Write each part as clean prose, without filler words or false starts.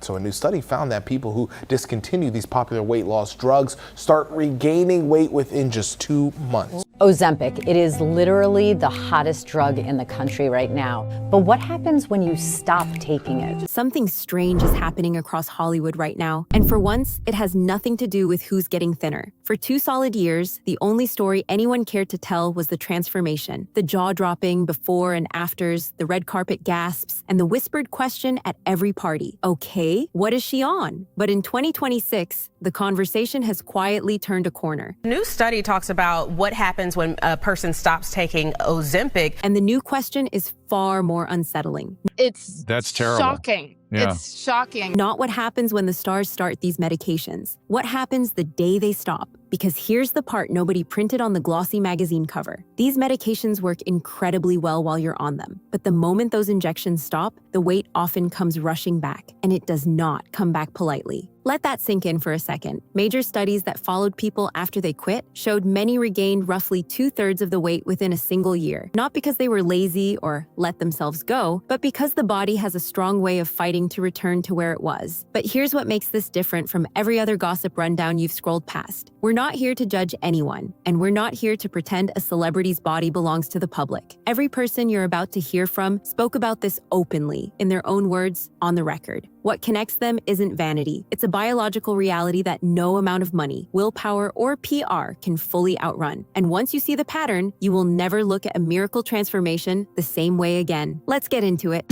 So a new study found that people who discontinue these popular weight loss drugs start regaining weight within just 2 months. Ozempic, it is literally the hottest drug in the country right now. But what happens when you stop taking it? Something strange is happening across Hollywood right now. And for once, it has nothing to do with who's getting thinner. For 2 solid years, the only story anyone cared to tell was the transformation, the jaw-dropping before and afters, the red carpet gasps, and the whispered question at every party. Okay, what is she on? But in 2026, the conversation has quietly turned a corner. A new study talks about what happens when a person stops taking Ozempic. And the new question is far more unsettling. That's terrible. Shocking. Yeah. It's shocking. Not what happens when the stars start these medications. What happens the day they stop? Because here's the part nobody printed on the glossy magazine cover. These medications work incredibly well while you're on them. But the moment those injections stop, the weight often comes rushing back, and it does not come back politely. Let that sink in for a second. Major studies that followed people after they quit showed many regained roughly 2/3 of the weight within a single year. Not because they were lazy or let themselves go, but because the body has a strong way of fighting to return to where it was. But here's what makes this different from every other gossip rundown you've scrolled past. We're not here to judge anyone, and we're not here to pretend a celebrity's body belongs to the public. Every person you're about to hear from spoke about this openly, in their own words, on the record. What connects them isn't vanity. It's a biological reality that no amount of money, willpower, or PR can fully outrun. And once you see the pattern, you will never look at a miracle transformation the same way again. Let's get into it.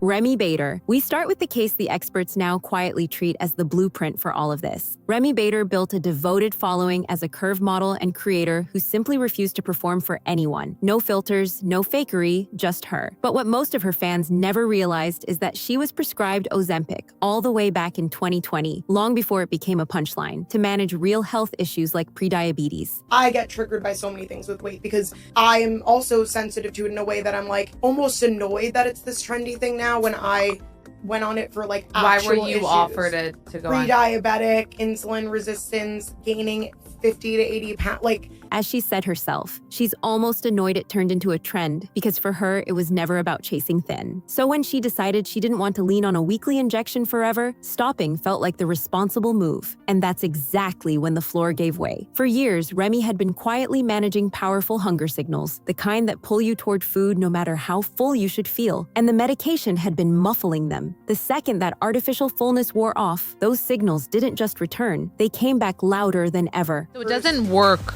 Remi Bader. We start with the case the experts now quietly treat as the blueprint for all of this. Remi Bader built a devoted following as a curve model and creator who simply refused to perform for anyone. No filters, no fakery, just her. But what most of her fans never realized is that she was prescribed Ozempic all the way back in 2020, long before it became a punchline, to manage real health issues like prediabetes. I get triggered by so many things with weight because I am also sensitive to it in a way that I'm like almost annoyed that it's this trendy thing now. When I went on it for like actual Why were you issues. offered it to go on? Pre-diabetic, insulin resistance, gaining 50 to 80 pounds, like. As she said herself, she's almost annoyed it turned into a trend because for her, it was never about chasing thin. So when she decided she didn't want to lean on a weekly injection forever, stopping felt like the responsible move. And that's exactly when the floor gave way. For years, Remi had been quietly managing powerful hunger signals, the kind that pull you toward food no matter how full you should feel. And the medication had been muffling them. The second that artificial fullness wore off, those signals didn't just return, they came back louder than ever. So it doesn't work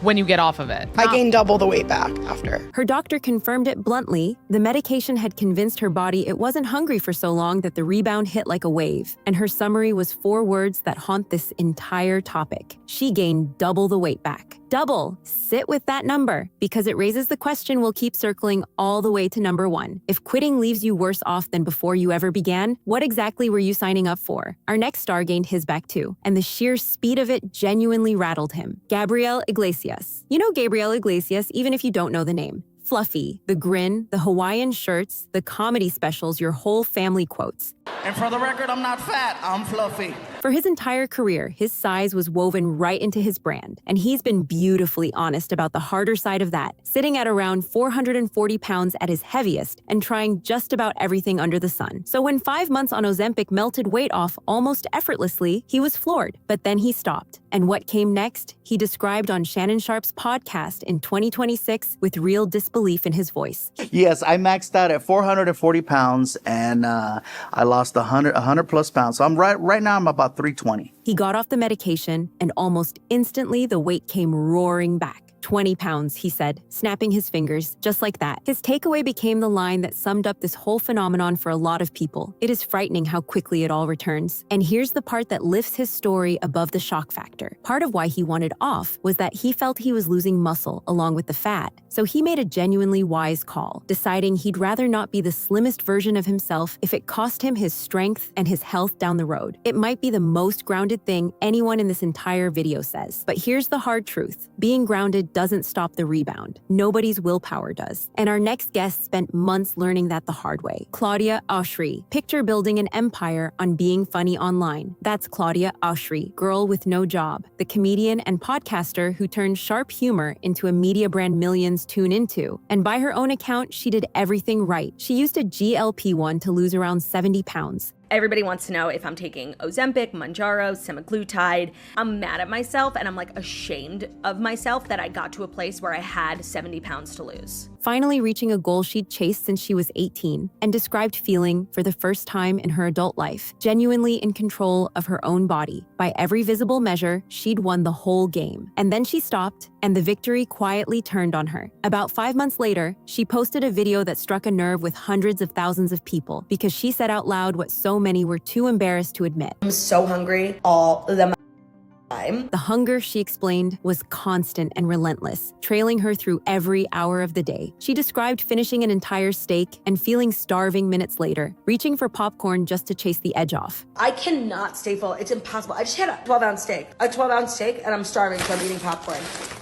when you get off of it. I gained double the weight back after. Her doctor confirmed it bluntly. The medication had convinced her body it wasn't hungry for so long that the rebound hit like a wave. And her summary was 4 words that haunt this entire topic. She gained double the weight back. Double. Sit with that number, because it raises the question we'll keep circling all the way to number 1. If quitting leaves you worse off than before you ever began, what exactly were you signing up for? Our next star gained his back too, and the sheer speed of it genuinely rattled him. Gabriel Iglesias. You know Gabriel Iglesias even if you don't know the name. Fluffy, the grin, the Hawaiian shirts, the comedy specials your whole family quotes. And for the record, I'm not fat, I'm fluffy. For his entire career, his size was woven right into his brand, and he's been beautifully honest about the harder side of that, sitting at around 440 pounds at his heaviest and trying just about everything under the sun. So when 5 months on Ozempic melted weight off almost effortlessly, he was floored, but then he stopped. And what came next, he described on Shannon Sharpe's podcast in 2026 with real disbelief in his voice. Yes, I maxed out at 440 pounds and I lost 100 plus pounds. So right now I'm about 320. He got off the medication and almost instantly the weight came roaring back. 20 pounds, he said, snapping his fingers, just like that. His takeaway became the line that summed up this whole phenomenon for a lot of people. It is frightening how quickly it all returns. And here's the part that lifts his story above the shock factor. Part of why he wanted off was that he felt he was losing muscle along with the fat. So he made a genuinely wise call, deciding he'd rather not be the slimmest version of himself if it cost him his strength and his health down the road. It might be the most grounded thing anyone in this entire video says. But here's the hard truth. Being grounded doesn't stop the rebound. Nobody's willpower does. And our next guest spent months learning that the hard way. Claudia Oshry. Picture building an empire on being funny online. That's Claudia Oshry, girl with no job, the comedian and podcaster who turned sharp humor into a media brand millions tune into. And by her own account, she did everything right. She used a GLP-1 to lose around 70 pounds. Everybody wants to know if I'm taking Ozempic, Mounjaro, semaglutide. I'm mad at myself and I'm like ashamed of myself that I got to a place where I had 70 pounds to lose. Finally reaching a goal she'd chased since she was 18 and described feeling, for the first time in her adult life, genuinely in control of her own body. By every visible measure, she'd won the whole game. And then she stopped, and the victory quietly turned on her. About 5 months later, she posted a video that struck a nerve with hundreds of thousands of people because she said out loud what so many were too embarrassed to admit. I'm so hungry all the time. The hunger, she explained, was constant and relentless, trailing her through every hour of the day. She described finishing an entire steak and feeling starving minutes later, reaching for popcorn just to chase the edge off. I cannot stay full. It's impossible. I just had a 12-ounce steak, and I'm starving, so I'm eating popcorn.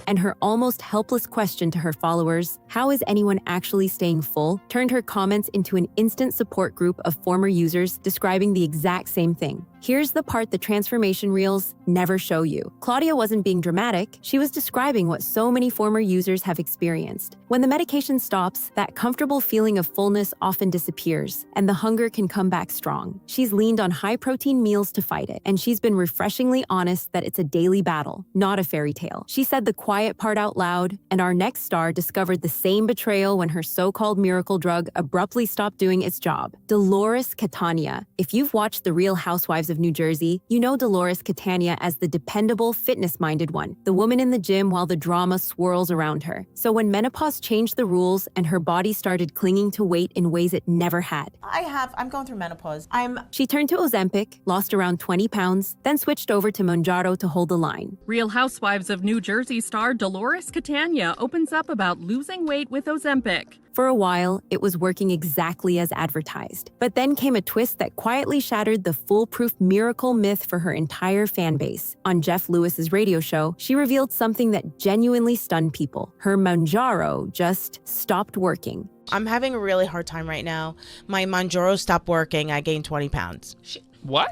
And her almost helpless question to her followers, how is anyone actually staying full, turned her comments into an instant support group of former users describing the exact same thing. Here's the part the transformation reels never show you. Claudia wasn't being dramatic. She was describing what so many former users have experienced. When the medication stops, that comfortable feeling of fullness often disappears, and the hunger can come back strong. She's leaned on high-protein meals to fight it, and she's been refreshingly honest that it's a daily battle, not a fairy tale. She said the quiet part out loud, and our next star discovered the same betrayal when her so-called miracle drug abruptly stopped doing its job. Dolores Catania. If you've watched The Real Housewives of New Jersey, you know Dolores Catania as the dependable, fitness-minded one, the woman in the gym while the drama swirls around her. So when menopause changed the rules and her body started clinging to weight in ways it never had. I'm going through menopause. She turned to Ozempic, lost around 20 pounds, then switched over to Mounjaro to hold the line. Real Housewives of New Jersey star Dolores Catania opens up about losing weight with Ozempic. For a while, it was working exactly as advertised. But then came a twist that quietly shattered the foolproof miracle myth for her entire fan base. On Jeff Lewis's radio show, she revealed something that genuinely stunned people. Her Mounjaro just stopped working. I'm having a really hard time right now. My Mounjaro stopped working. I gained 20 pounds. What?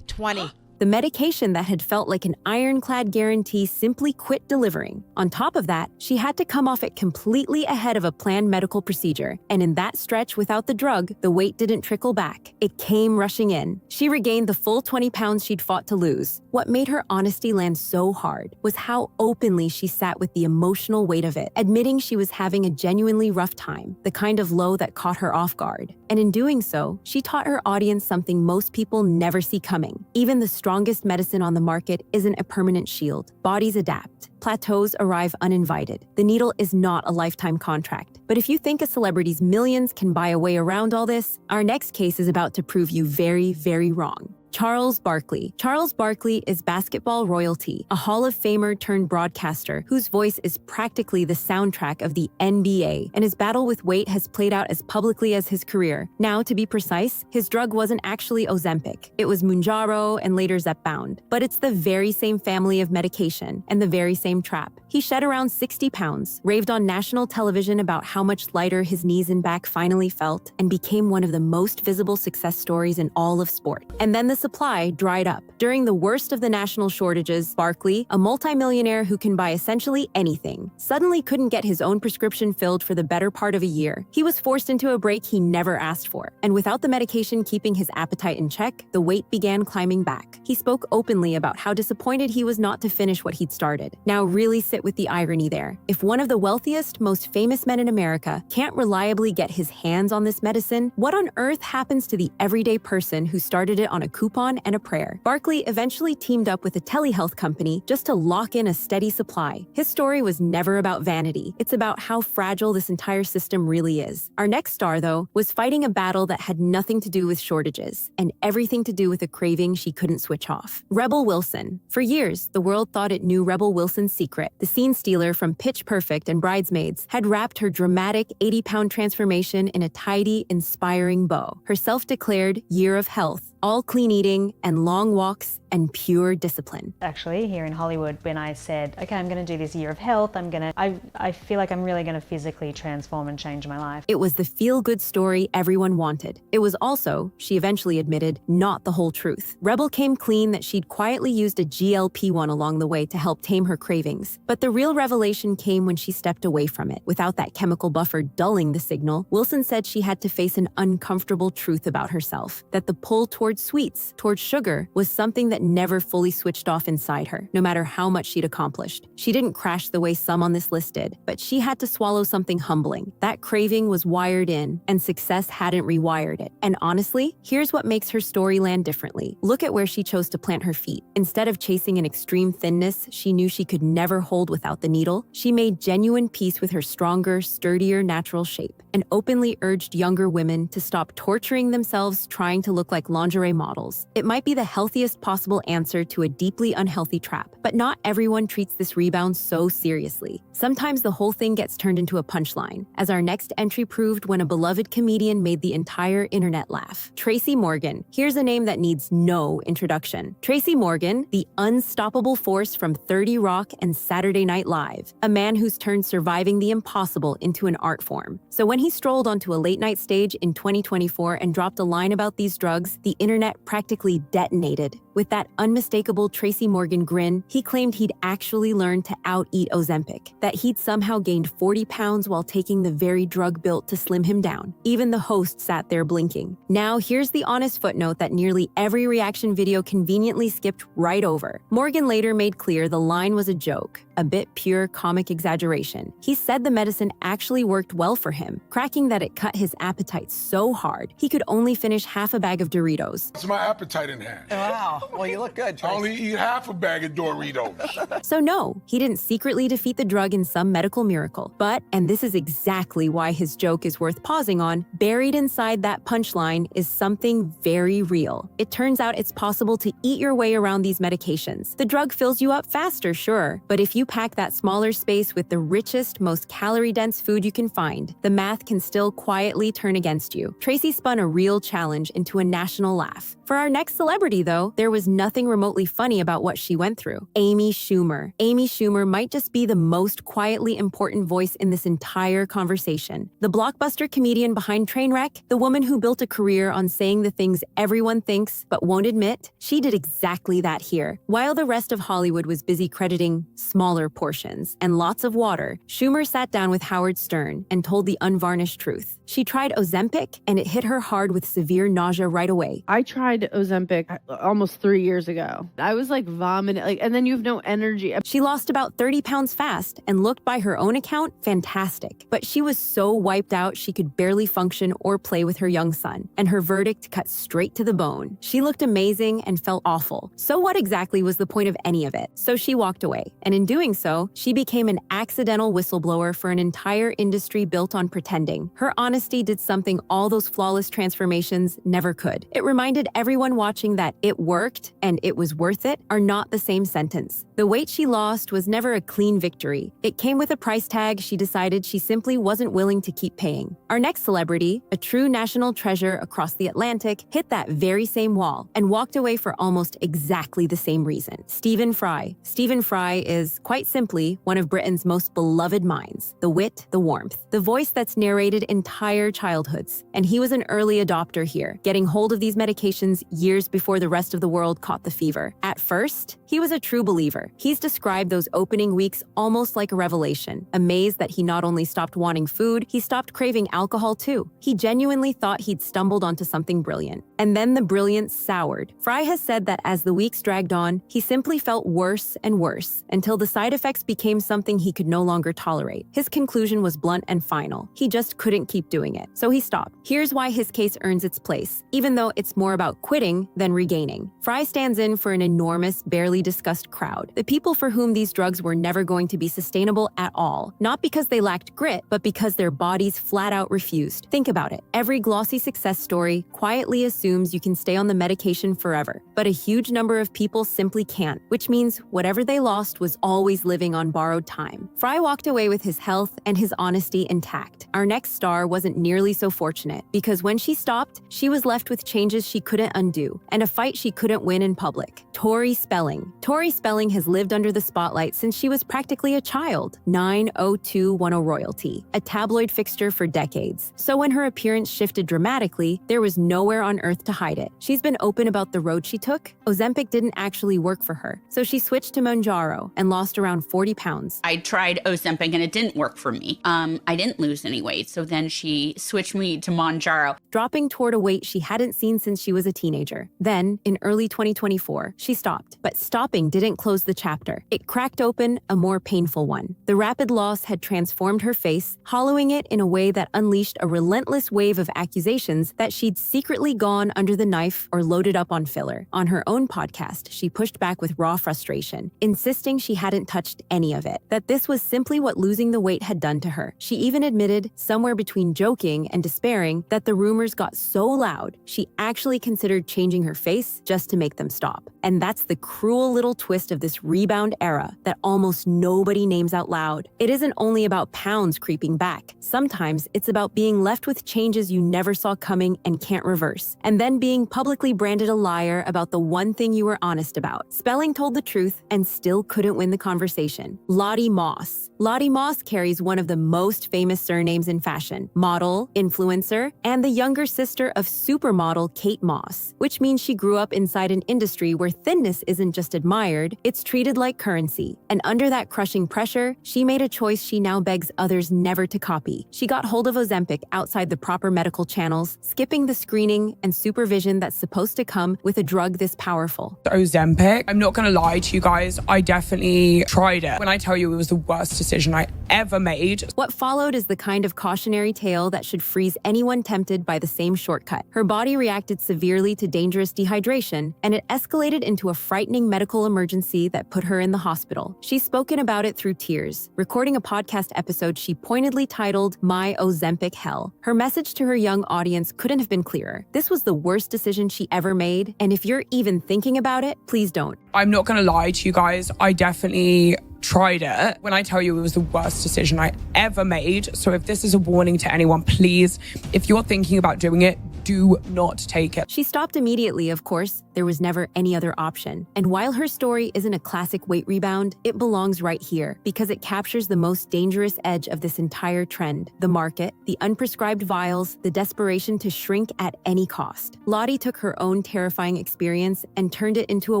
20. The medication that had felt like an ironclad guarantee simply quit delivering. On top of that, she had to come off it completely ahead of a planned medical procedure. And in that stretch without the drug, the weight didn't trickle back. It came rushing in. She regained the full 20 pounds she'd fought to lose. What made her honesty land so hard was how openly she sat with the emotional weight of it, admitting she was having a genuinely rough time, the kind of low that caught her off guard. And in doing so, she taught her audience something most people never see coming. Even the strongest medicine on the market isn't a permanent shield. Bodies adapt. Plateaus arrive uninvited. The needle is not a lifetime contract. But if you think a celebrity's millions can buy a way around all this, our next case is about to prove you very, very wrong. Charles Barkley. Charles Barkley is basketball royalty, a Hall of Famer turned broadcaster whose voice is practically the soundtrack of the NBA, and his battle with weight has played out as publicly as his career. Now, to be precise, his drug wasn't actually Ozempic. It was Mounjaro and later Rebound. But it's the very same family of medication and the very same trap. He shed around 60 pounds, raved on national television about how much lighter his knees and back finally felt, and became one of the most visible success stories in all of sport. And then the supply dried up. During the worst of the national shortages, Barkley, a multimillionaire who can buy essentially anything, suddenly couldn't get his own prescription filled for the better part of a year. He was forced into a break he never asked for. And without the medication keeping his appetite in check, the weight began climbing back. He spoke openly about how disappointed he was not to finish what he'd started. Now really sit with the irony there. If one of the wealthiest, most famous men in America can't reliably get his hands on this medicine, what on earth happens to the everyday person who started it on a coupon and a prayer? Barkley eventually teamed up with a telehealth company just to lock in a steady supply. His story was never about vanity. It's about how fragile this entire system really is. Our next star, though, was fighting a battle that had nothing to do with shortages and everything to do with a craving she couldn't switch off. Rebel Wilson. For years, the world thought it knew Rebel Wilson's secret. The scene stealer from Pitch Perfect and Bridesmaids had wrapped her dramatic 80-pound transformation in a tidy, inspiring bow. Her self-declared year of health, all clean eating and long walks and pure discipline. Actually, here in Hollywood, when I said, okay, I'm going to do this year of health, I feel like I'm really going to physically transform and change my life. It was the feel-good story everyone wanted. It was also, she eventually admitted, not the whole truth. Rebel came clean that she'd quietly used a GLP-1 along the way to help tame her cravings. But the real revelation came when she stepped away from it. Without that chemical buffer dulling the signal, Wilson said she had to face an uncomfortable truth about herself, that the pull towards sweets, towards sugar, was something that never fully switched off inside her, no matter how much she'd accomplished. She didn't crash the way some on this list did, but she had to swallow something humbling. That craving was wired in, and success hadn't rewired it. And honestly, here's what makes her story land differently. Look at where she chose to plant her feet. Instead of chasing an extreme thinness she knew she could never hold without the needle, she made genuine peace with her stronger, sturdier, natural shape, and openly urged younger women to stop torturing themselves trying to look like lingerie models. It might be the healthiest possible answer to a deeply unhealthy trap, but not everyone treats this rebound so seriously. Sometimes the whole thing gets turned into a punchline, as our next entry proved when a beloved comedian made the entire internet laugh. Tracy Morgan. Here's a name that needs no introduction. Tracy Morgan, the unstoppable force from 30 Rock and Saturday Night Live, a man who's turned surviving the impossible into an art form. So when he strolled onto a late-night stage in 2024 and dropped a line about these drugs, the internet practically detonated. With that unmistakable Tracy Morgan grin, he claimed he'd actually learned to out-eat Ozempic, that he'd somehow gained 40 pounds while taking the very drug built to slim him down. Even the host sat there blinking. Now, here's the honest footnote that nearly every reaction video conveniently skipped right over. Morgan later made clear the line was a joke, a bit pure comic exaggeration. He said the medicine actually worked well for him, cracking that it cut his appetite so hard he could only finish half a bag of Doritos. That's my appetite in half. Wow. Well, you look good, Tracy. I only eat half a bag of Doritos. So no, he didn't secretly defeat the drug in some medical miracle. But, and this is exactly why his joke is worth pausing on, buried inside that punchline is something very real. It turns out it's possible to eat your way around these medications. The drug fills you up faster, sure, but if you pack that smaller space with the richest, most calorie-dense food you can find, the math can still quietly turn against you. Tracy spun a real challenge into a national laugh. For our next celebrity, though, there was nothing remotely funny about what she went through. Amy Schumer. Amy Schumer might just be the most quietly important voice in this entire conversation. The blockbuster comedian behind Trainwreck, the woman who built a career on saying the things everyone thinks but won't admit, she did exactly that here. While the rest of Hollywood was busy crediting smaller portions and lots of water, Schumer sat down with Howard Stern and told the unvarnished truth. She tried Ozempic, and it hit her hard with severe nausea right away. I tried Ozempic almost 3 years ago. I was like vomiting, and then you have no energy. She lost about 30 pounds fast and looked, by her own account, fantastic. But she was so wiped out she could barely function or play with her young son, and her verdict cut straight to the bone. She looked amazing and felt awful. So what exactly was the point of any of it? So she walked away, and in doing so, she became an accidental whistleblower for an entire industry built on pretending. Her honesty did something all those flawless transformations never could. It reminded everyone watching that it worked and it was worth it are not the same sentence. The weight she lost was never a clean victory. It came with a price tag she decided she simply wasn't willing to keep paying. Our next celebrity, a true national treasure across the Atlantic, hit that very same wall and walked away for almost exactly the same reason. Stephen Fry. Stephen Fry is, quite simply, one of Britain's most beloved minds. The wit, the warmth, the voice that's narrated entire childhoods. And he was an early adopter here, getting hold of these medications years before the rest of the world caught the fever. At first, he was a true believer. He's described those opening weeks almost like a revelation, amazed that he not only stopped wanting food, he stopped craving alcohol too. He genuinely thought he'd stumbled onto something brilliant. And then the brilliance soured. Fry has said that as the weeks dragged on, he simply felt worse and worse, until the side effects became something he could no longer tolerate. His conclusion was blunt and final. He just couldn't keep doing it, so he stopped. Here's why his case earns its place, even though it's more about quitting than regaining. Fry stands in for an enormous, barely discussed crowd. The people for whom these drugs were never going to be sustainable at all. Not because they lacked grit, but because their bodies flat out refused. Think about it. Every glossy success story quietly assumes you can stay on the medication forever. But a huge number of people simply can't, which means whatever they lost was always always living on borrowed time. Fry walked away with his health and his honesty intact. Our next star wasn't nearly so fortunate because when she stopped, she was left with changes she couldn't undo and a fight she couldn't win in public. Tori Spelling. Tori Spelling has lived under the spotlight since she was practically a child. 90210 royalty, a tabloid fixture for decades. So when her appearance shifted dramatically, there was nowhere on earth to hide it. She's been open about the road she took. Ozempic didn't actually work for her, so she switched to Mounjaro and lost around 40 pounds. I tried Ozempic and it didn't work for me. I didn't lose any weight, so then she switched me to Mounjaro. Dropping toward a weight she hadn't seen since she was a teenager. Then, in early 2024, she stopped. But stopping didn't close the chapter. It cracked open a more painful one. The rapid loss had transformed her face, hollowing it in a way that unleashed a relentless wave of accusations that she'd secretly gone under the knife or loaded up on filler. On her own podcast, she pushed back with raw frustration, insisting she hadn't touched any of it, that this was simply what losing the weight had done to her. She even admitted, somewhere between joking and despairing, that the rumors got so loud, she actually considered changing her face just to make them stop. And that's the cruel little twist of this rebound era that almost nobody names out loud. It isn't only about pounds creeping back. Sometimes it's about being left with changes you never saw coming and can't reverse, and then being publicly branded a liar about the one thing you were honest about. Spelling told the truth and still couldn't win the conversation. Lottie Moss. Lottie Moss carries one of the most famous surnames in fashion: model, influencer, and the younger sister of supermodel Kate Moss, which means she grew up inside an industry where thinness isn't just admired, it's treated like currency. And under that crushing pressure, she made a choice she now begs others never to copy. She got hold of Ozempic outside the proper medical channels, skipping the screening and supervision that's supposed to come with a drug this powerful. Ozempic, I'm not gonna lie to you guys, I definitely tried it. When I tell you it was the worst decision I ever made. What followed is the kind of cautionary tale that should freeze anyone tempted by the same shortcut. Her body reacted severely to dangerous dehydration, and it escalated into a frightening medical emergency that put her in the hospital. She's spoken about it through tears, recording a podcast episode she pointedly titled My Ozempic Hell. Her message to her young audience couldn't have been clearer. This was the worst decision she ever made, and if you're even thinking about it, please don't. I'm not gonna lie to you guys, I definitely tried it. When I tell you it was the worst decision I ever made, so if this is a warning to anyone, please, if you're thinking about doing it, do not take it. She stopped immediately, of course. There was never any other option. And while her story isn't a classic weight rebound, it belongs right here because it captures the most dangerous edge of this entire trend: the market, the unprescribed vials, the desperation to shrink at any cost. Lottie took her own terrifying experience and turned it into a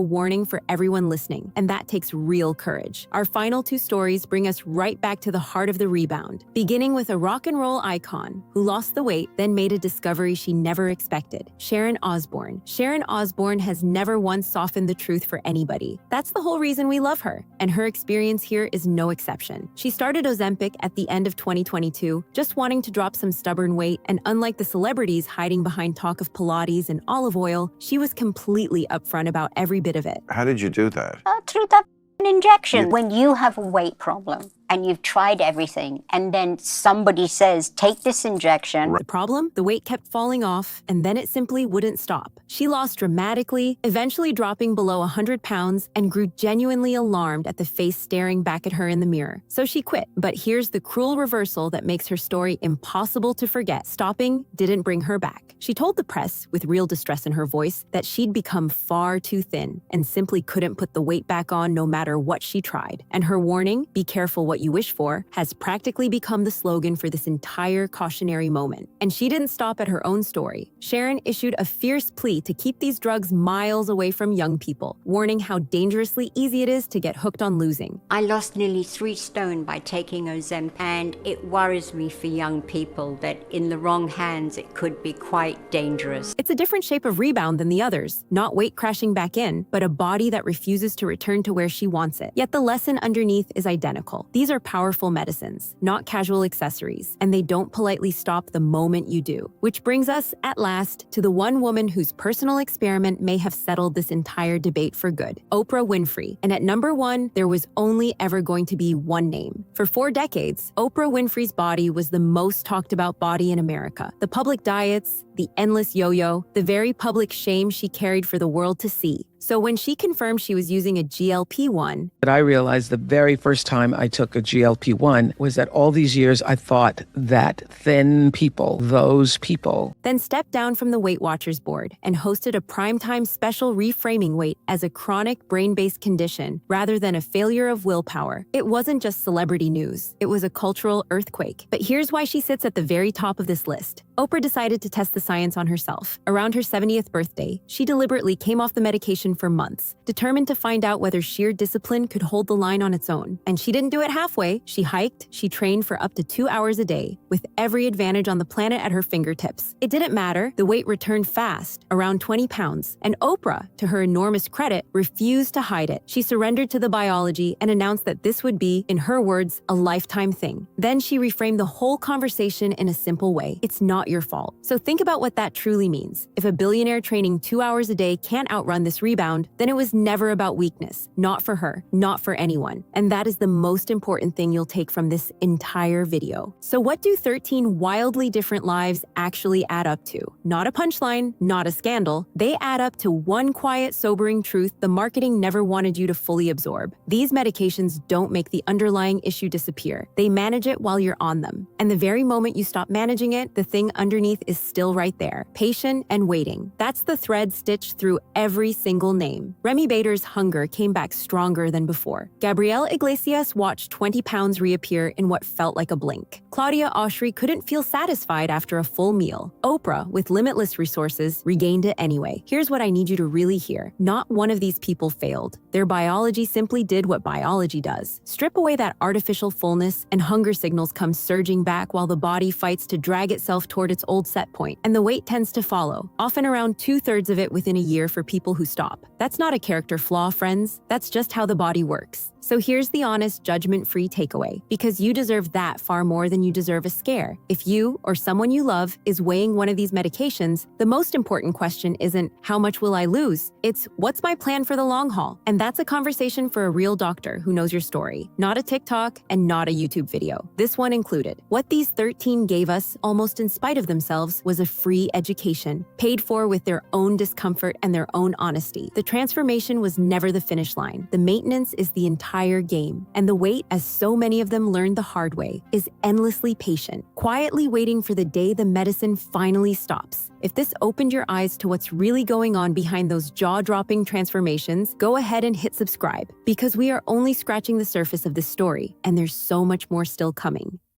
warning for everyone listening, and that takes real courage. Our final two stories bring us right back to the heart of the rebound, beginning with a rock and roll icon who lost the weight, then made a discovery she never expected: Sharon Osbourne. Sharon Osbourne has never once softened the truth for anybody. That's the whole reason we love her, and her experience here is no exception. She started Ozempic at the end of 2022, just wanting to drop some stubborn weight, and unlike the celebrities hiding behind talk of Pilates and olive oil, she was completely upfront about every bit of it. How did you do that? Through that injection. When you have a weight problem and you've tried everything, and then somebody says, take this injection. The problem? The weight kept falling off, and then it simply wouldn't stop. She lost dramatically, eventually dropping below 100 pounds, and grew genuinely alarmed at the face staring back at her in the mirror. So she quit. But here's the cruel reversal that makes her story impossible to forget. Stopping didn't bring her back. She told the press, with real distress in her voice, that she'd become far too thin and simply couldn't put the weight back on no matter what she tried. And her warning, be careful what you wish for, has practically become the slogan for this entire cautionary moment. And she didn't stop at her own story. Sharon issued a fierce plea to keep these drugs miles away from young people, warning how dangerously easy it is to get hooked on losing. I lost nearly 3 stone by taking Ozempic, and it worries me for young people that in the wrong hands it could be quite dangerous. It's a different shape of rebound than the others, not weight crashing back in, but a body that refuses to return to where she wants it. Yet the lesson underneath is identical. These are powerful medicines, not casual accessories, and they don't politely stop the moment you do. Which brings us, at last, to the one woman whose personal experiment may have settled this entire debate for good: Oprah Winfrey. And at number 1, there was only ever going to be one name. For 4 decades, Oprah Winfrey's body was the most talked about body in America. The public diets, the endless yo-yo, the very public shame she carried for the world to see. So when she confirmed she was using a GLP-1, But I realized the very first time I took a GLP-1 was that all these years I thought that thin people, those people. then stepped down from the Weight Watchers board and hosted a primetime special reframing weight as a chronic brain-based condition rather than a failure of willpower. It wasn't just celebrity news. It was a cultural earthquake. But here's why she sits at the very top of this list. Oprah decided to test the science on herself. Around her 70th birthday, she deliberately came off the medication for months, determined to find out whether sheer discipline could hold the line on its own. And she didn't do it halfway. She hiked, she trained for up to 2 hours a day, with every advantage on the planet at her fingertips. It didn't matter. The weight returned fast, around 20 pounds. And Oprah, to her enormous credit, refused to hide it. She surrendered to the biology and announced that this would be, in her words, a lifetime thing. Then she reframed the whole conversation in a simple way. It's not your fault. So think about what that truly means. If a billionaire training 2 hours a day can't outrun this rebound, then it was never about weakness. Not for her, not for anyone. And that is the most important thing you'll take from this entire video. So what do 13 wildly different lives actually add up to? Not a punchline, not a scandal. They add up to one quiet, sobering truth the marketing never wanted you to fully absorb. These medications don't make the underlying issue disappear. They manage it while you're on them. And the very moment you stop managing it, the thing underneath is still right there, patient and waiting. That's the thread stitched through every single name. Remi Bader's hunger came back stronger than before. Gabriel Iglesias watched 20 pounds reappear in what felt like a blink. Claudia Oshry couldn't feel satisfied after a full meal. Oprah, with limitless resources, regained it anyway. Here's what I need you to really hear. Not one of these people failed. Their biology simply did what biology does. Strip away that artificial fullness, and hunger signals come surging back while the body fights to drag itself toward its old set point. And the weight tends to follow, often around 2/3 of it within a year for people who stop. That's not a character flaw, friends. That's just how the body works. So here's the honest, judgment-free takeaway, because you deserve that far more than you deserve a scare. If you or someone you love is weighing one of these medications, the most important question isn't, how much will I lose? It's, what's my plan for the long haul? And that's a conversation for a real doctor who knows your story, not a TikTok and not a YouTube video. This one included. What these 13 gave us, almost in spite of themselves, was a free education, paid for with their own discomfort and their own honesty. The transformation was never the finish line. The maintenance is the entire game. And the wait, as so many of them learned the hard way, is endlessly patient, quietly waiting for the day the medicine finally stops. If this opened your eyes to what's really going on behind those jaw-dropping transformations, go ahead and hit subscribe, because we are only scratching the surface of this story, and there's so much more still coming.